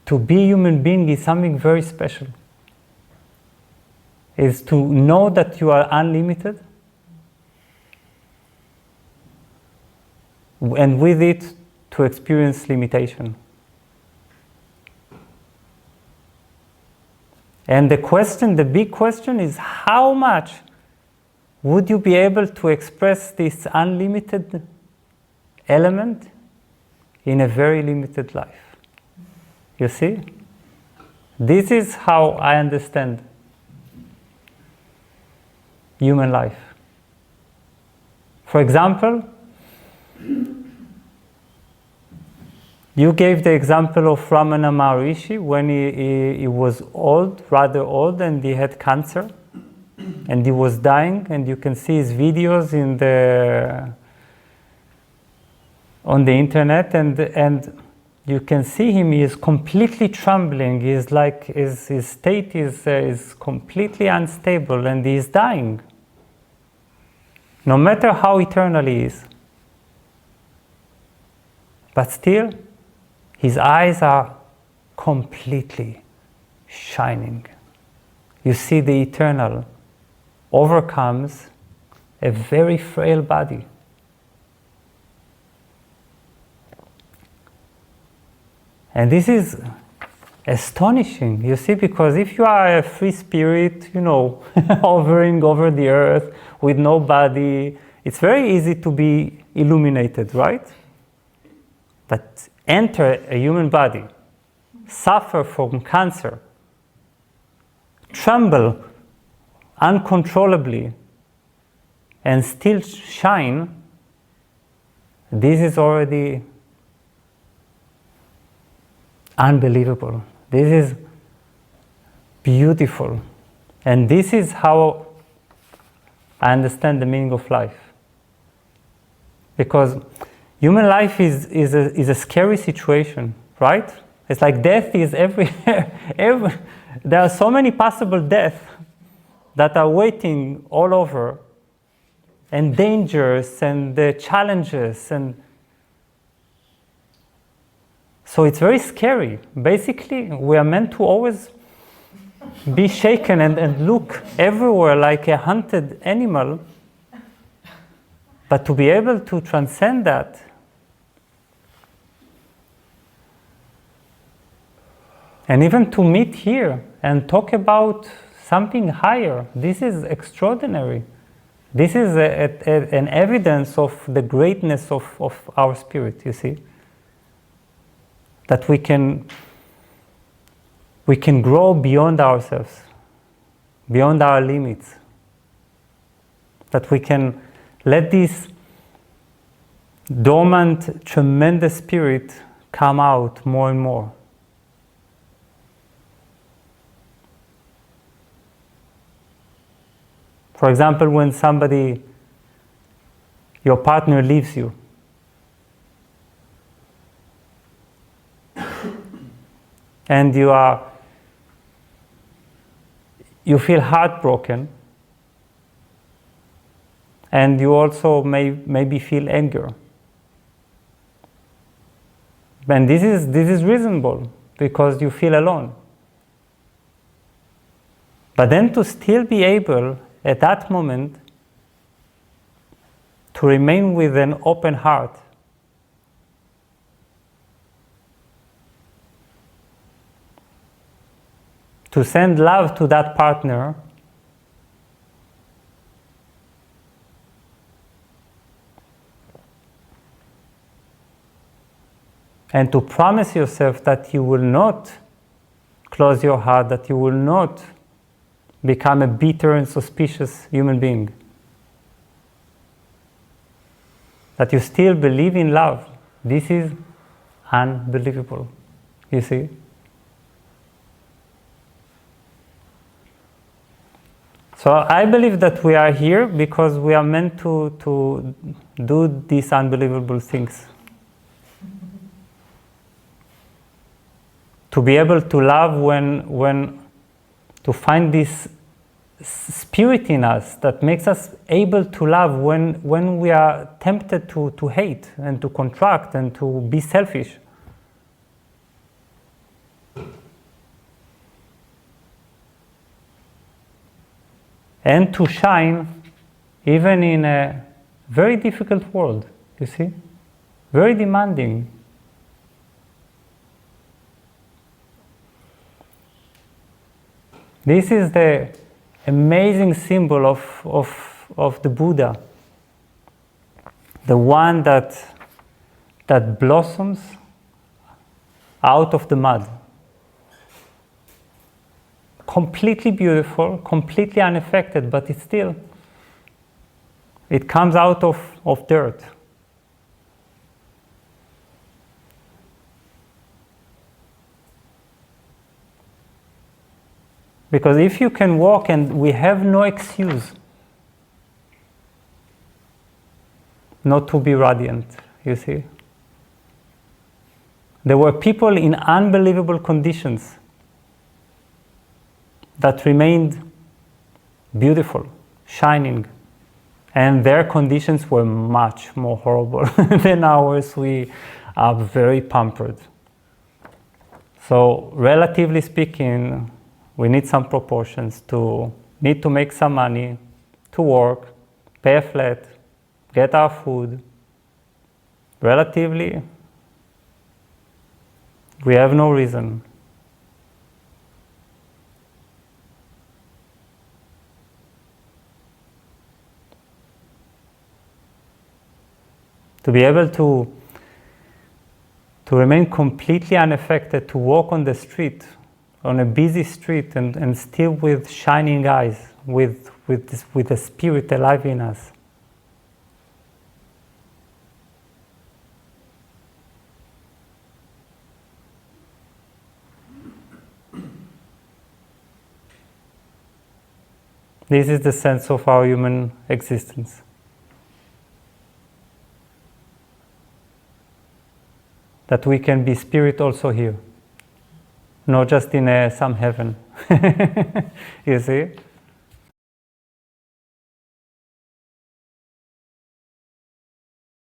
to be a human being is something very special. Is to know that you are unlimited, and with it to experience limitation. And the big question is, how much would you be able to express this unlimited element in a very limited life? You see? This is how I understand human life. For example, you gave the example of Ramana Maharishi when he was old, rather old, and he had cancer, and he was dying, and you can see his videos on the internet, and you can see him. He is completely trembling. He is like his state is completely unstable, and he is dying. No matter how eternal he is, but still, his eyes are completely shining. You see, the eternal overcomes a very frail body. And this is astonishing, you see, because if you are a free spirit, hovering over the earth with no body, it's very easy to be illuminated, right? But enter a human body, suffer from cancer, tremble uncontrollably, and still shine, this is already unbelievable. This is beautiful. And this is how I understand the meaning of life. Because human life is a scary situation, right? It's like death is everywhere. There are so many possible deaths that are waiting all over, and dangers and challenges, and so it's very scary. Basically, we are meant to always be shaken and look everywhere like a hunted animal, but to be able to transcend that, and even to meet here and talk about something higher, this is extraordinary. This is an evidence of the greatness of our spirit, you see. That we can grow beyond ourselves, beyond our limits. That we can let this dormant, tremendous spirit come out more and more. For example, when your partner leaves you, and you feel heartbroken, and you also maybe feel anger. And this is reasonable because you feel alone. But then to still be able at that moment to remain with an open heart, to send love to that partner, and to promise yourself that you will not close your heart, that you will not become a bitter and suspicious human being, that you still believe in love. This is unbelievable, you see. So I believe that we are here because we are meant to do these unbelievable things. To be able to love to find this spirit in us that makes us able to love when we are tempted to hate and to contract and to be selfish. and to shine even in a very difficult world, you see? Very demanding. This is the amazing symbol of the Buddha, the one that blossoms out of the mud. Completely beautiful, completely unaffected, but it comes out of dirt. Because if you can walk, and we have no excuse not to be radiant, you see. There were people in unbelievable conditions that remained beautiful, shining, and their conditions were much more horrible than ours. We are very pampered. So, relatively speaking, we need some proportions to need to make some money, to work, pay a flat, get our food. Relatively, we have no reason. To be able to remain completely unaffected, to walk on the street, on a busy street, and still with shining eyes, with a spirit alive in us. This is the sense of our human existence. That we can be spirit also here, not just in some heaven. You see?